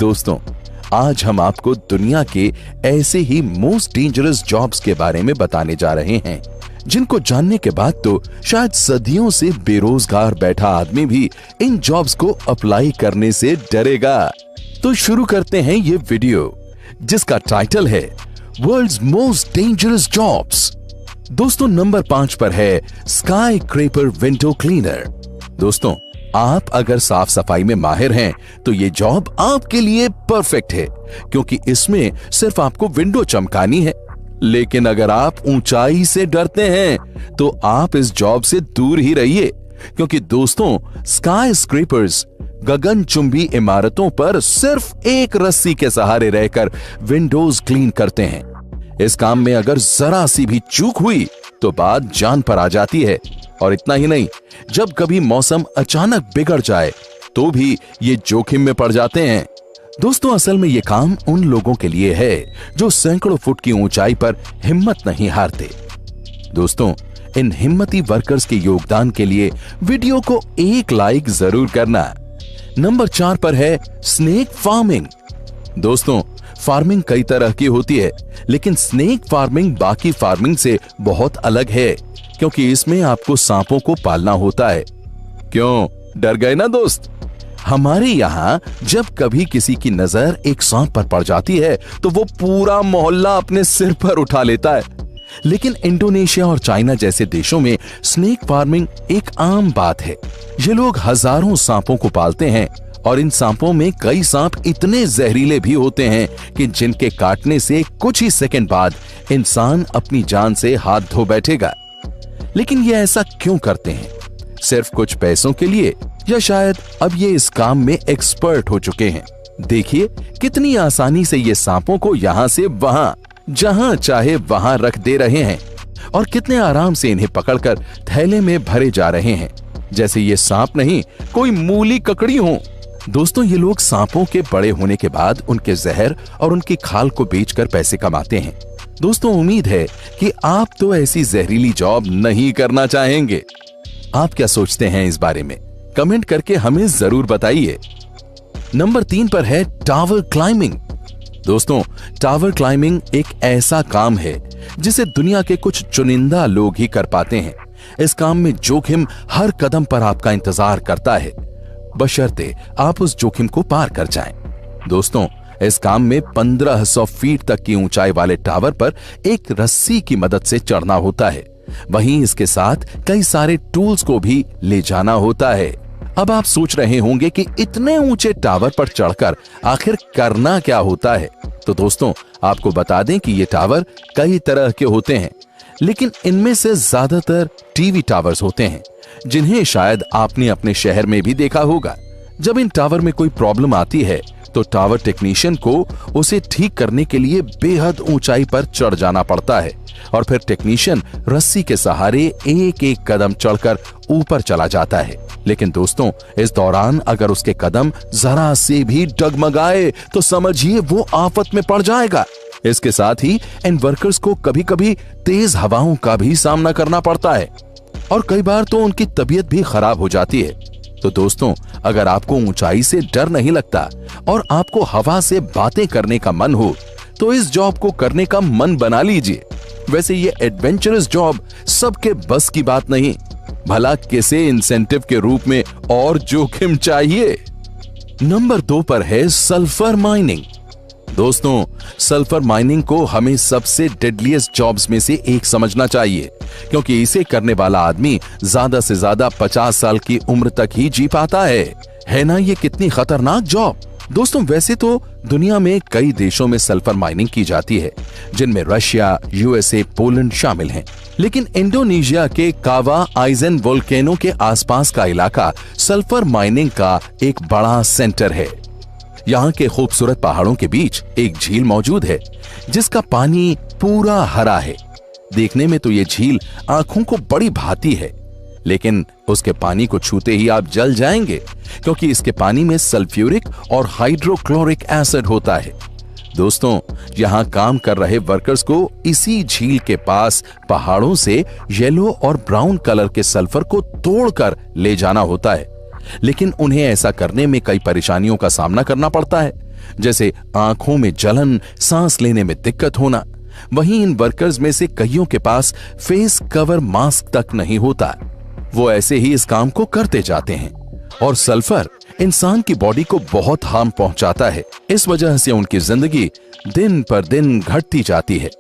दोस्तों, आज हम आपको दुनिया के ऐसे ही मोस्ट डेंजरस जॉब्स के बारे में बताने जा रहे हैं जिनको जानने के बाद तो शायद सदियों से बेरोजगार बैठा आदमी भी इन जॉब्स को अप्लाई करने से डरेगा। तो शुरू करते हैं ये वीडियो जिसका टाइटल है वर्ल्ड्स मोस्ट डेंजरस जॉब्स। दोस्तों, नंबर 5 पर है स्काई क्रेपर विंडो क्लीनर। दोस्तों, आप अगर साफ सफाई में माहिर हैं तो ये जॉब आपके लिए परफेक्ट है क्योंकि इसमें सिर्फ आपको विंडो चमकानी है। लेकिन अगर आप ऊंचाई से डरते हैं तो आप इस जॉब से दूर ही रहिए क्योंकि दोस्तों, स्काई स्क्रेपर्स गगनचुंबी इमारतों पर सिर्फ एक रस्सी के सहारे रहकर विंडोज क्लीन करते हैं। इस काम में अगर जरा सी भी चूक हुई तो बात जान पर आ जाती है। और इतना ही नहीं, जब कभी मौसम अचानक बिगड़ जाए तो भी ये जोखिम में पड़ जाते हैं। दोस्तों, असल में ये काम उन लोगों के लिए है जो सैकड़ों फुट की ऊंचाई पर हिम्मत नहीं हारते। दोस्तों, इन हिम्मती वर्कर्स के योगदान के लिए वीडियो को एक लाइक जरूर करना। नंबर 4 पर है स्नेक फार्मिंग। दोस्तों, फार्मिंग कई तरह की होती है लेकिन स्नेक फार्मिंग बाकी फार्मिंग से बहुत अलग है क्योंकि इसमें आपको सांपों को पालना होता है। क्यों, डर गए ना दोस्त? हमारे यहाँ जब कभी किसी की नजर एक सांप पर पड़ जाती है तो वो पूरा मोहल्ला अपने सिर पर उठा लेता है। लेकिन इंडोनेशिया और चाइना जैसे देशों में स्नेक फार्मिंग एक आम बात है। ये लोग हजारों सांपों को पालते हैं और इन सांपों में कई सांप इतने जहरीले भी होते हैं कि जिनके काटने से कुछ ही सेकंड बाद इंसान अपनी जान से हाथ धो बैठेगा। लेकिन ये ऐसा क्यों करते हैं? सिर्फ कुछ पैसों के लिए या शायद अब ये इस काम में एक्सपर्ट हो चुके हैं। देखिए कितनी आसानी से ये सांपों को यहाँ से वहां, जहां चाहे वहां रख दे रहे हैं और कितने आराम से इन्हें पकड़कर थैले में भरे जा रहे हैं जैसे ये सांप नहीं कोई मूली ककड़ी हो। दोस्तों, ये लोग सांपों के बड़े होने के बाद उनके जहर और उनकी खाल को बेचकर पैसे कमाते हैं। दोस्तों, उम्मीद है कि आप तो ऐसी जहरीली जॉब नहीं करना चाहेंगे। आप क्या सोचते हैं इस बारे में? कमेंट करके हमें जरूर बताइए। नंबर 3 पर है टावर क्लाइंबिंग। दोस्तों, टावर क्लाइंबिंग एक ऐसा काम है जिसे दुनिया के कुछ चुनिंदा लोग ही कर पाते हैं। इस काम में जोखिम हर कदम पर आपका इंतजार करता है, बशर्ते आप उस जोखिम को पार कर जाएं। दोस्तों, इस काम में 1500 फीट तक की ऊंचाई वाले टावर पर एक रस्सी की मदद से चढ़ना होता है। वहीं इसके साथ कई सारे टूल्स को भी ले जाना होता है। अब आप सोच रहे होंगे कि इतने ऊंचे टावर पर चढ़कर आखिर करना क्या होता है? तो दोस्तों, आपको बता दें कि ये टावर कई तरह के होते हैं लेकिन इनमें से ज्यादातर टीवी टावर्स होते हैं जिन्हें शायद आपने अपने शहर में भी देखा होगा। जब इन टावर में कोई प्रॉब्लम आती है तो टावर टेक्नीशियन को उसे ठीक करने के लिए बेहद ऊंचाई पर चढ़ जाना पड़ता है और फिर टेक्नीशियन रस्सी के सहारे एक एक कदम चढ़कर ऊपर चला जाता है। लेकिन दोस्तों, इस दौरान अगर उसके कदम जरा से भी डगमगाए तो समझिए वो आफत में पड़ जाएगा। इसके साथ ही इन वर्कर्स को कभी कभी तेज हवाओं का भी सामना करना पड़ता है और कई बार तो उनकी तबीयत भी खराब हो जाती है। तो दोस्तों, अगर आपको ऊंचाई से डर नहीं लगता और आपको हवा से बातें करने का मन हो तो इस जॉब को करने का मन बना लीजिए। वैसे ये एडवेंचरस जॉब सबके बस की बात नहीं, भला किसे इंसेंटिव के रूप में और जोखिम चाहिए। नंबर 2 पर है सल्फर माइनिंग। दोस्तों, सल्फर माइनिंग को हमें सबसे डेडलीस्ट जॉब्स में से एक समझना चाहिए क्योंकि इसे करने वाला आदमी ज्यादा से ज्यादा 50 साल की उम्र तक ही जी पाता है ना ये कितनी खतरनाक जॉब? दोस्तों, वैसे तो दुनिया में कई देशों में सल्फर माइनिंग की जाती है जिनमें रशिया, यूएसए, पोलैंड शामिल हैं। लेकिन इंडोनेशिया के कावा आइजन वोल्केनो के आसपास का इलाका सल्फर माइनिंग का एक बड़ा सेंटर है। यहाँ के खूबसूरत पहाड़ों के बीच एक झील मौजूद है जिसका पानी पूरा हरा है। देखने में तो ये झील आंखों को बड़ी भाती है लेकिन उसके पानी को छूते ही आप जल जाएंगे क्योंकि इसके पानी में सल्फ्यूरिक और हाइड्रोक्लोरिक एसिड होता है। दोस्तों, यहाँ काम कर रहे वर्कर्स को इसी झील के पास पहाड़ों से येलो और ब्राउन कलर के सल्फर को तोड़कर ले जाना होता है। लेकिन उन्हें ऐसा करने में कई परेशानियों का सामना करना पड़ता है। जैसे आंखों में जलन, सांस लेने में दिक्कत होना। वहीं इन वर्कर्स में से कईयों के पास फेस कवर मास्क तक नहीं होता। वो ऐसे ही इस काम को करते जाते हैं और सल्फर इंसान की बॉडी को बहुत हार्म पहुंचाता है। इस वजह से उनकी जिंदगी दिन पर दिन घटती जाती है।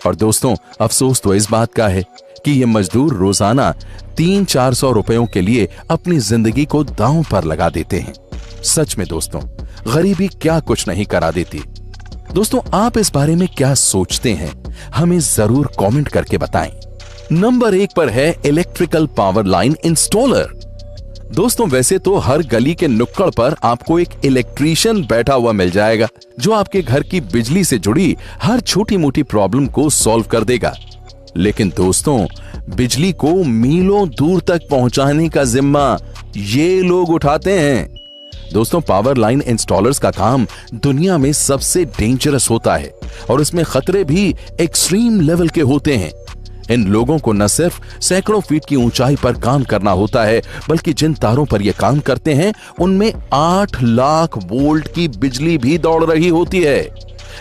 और दोस्तों, अफसोस तो इस बात का है कि ये मजदूर रोजाना 300-400 रुपयों के लिए अपनी जिंदगी को दांव पर लगा देते हैं। सच में दोस्तों, गरीबी क्या कुछ नहीं करा देती। दोस्तों, आप इस बारे में क्या सोचते हैं, हमें जरूर कमेंट करके बताएं। नंबर 1 पर है इलेक्ट्रिकल पावर लाइन इंस्टॉलर। दोस्तों, वैसे तो हर गली के नुक्कड़ पर आपको एक इलेक्ट्रीशियन बैठा हुआ मिल जाएगा जो आपके घर की बिजली से जुड़ी हर छोटी मोटी प्रॉब्लम को सॉल्व कर देगा। लेकिन दोस्तों, बिजली को मीलों दूर तक पहुंचाने का जिम्मा ये लोग उठाते हैं। दोस्तों, पावर लाइन इंस्टॉलर्स का काम दुनिया में सबसे डेंजरस होता है और इसमें खतरे भी एक्सट्रीम लेवल के होते हैं। इन लोगों को न सिर्फ सैकड़ों फीट की ऊंचाई पर काम करना होता है, बल्कि जिन तारों पर ये काम करते हैं उनमें 8 लाख वोल्ट की बिजली भी दौड़ रही होती है।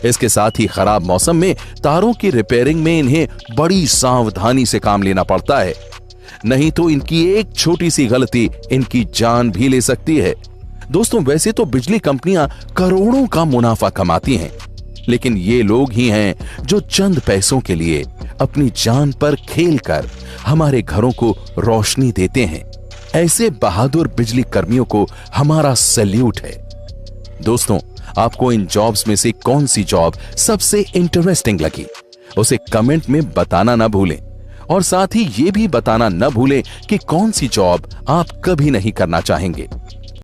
इसके साथ ही खराब मौसम में तारों की रिपेयरिंग में इन्हें बड़ी सावधानी से काम लेना पड़ता है, नहीं तो इनकी एक छोटी सी गलती इनकी जान भी ले सकती है। दोस्तों, वैसे तो बिजली कंपनियां करोड़ों का मुनाफा कमाती हैं, लेकिन ये लोग ही हैं जो चंद पैसों के लिए अपनी जान पर खेलकर हमारे घरों को रोशनी देते हैं। ऐसे बहादुर बिजली कर्मियों को हमारा सैल्यूट है। दोस्तों, आपको इन जॉब्स में से कौन सी जॉब सबसे इंटरेस्टिंग लगी, उसे कमेंट में बताना ना भूलें। और साथ ही ये भी बताना ना भूलें कि कौन सी जॉब आप कभी नहीं करना चाहेंगे।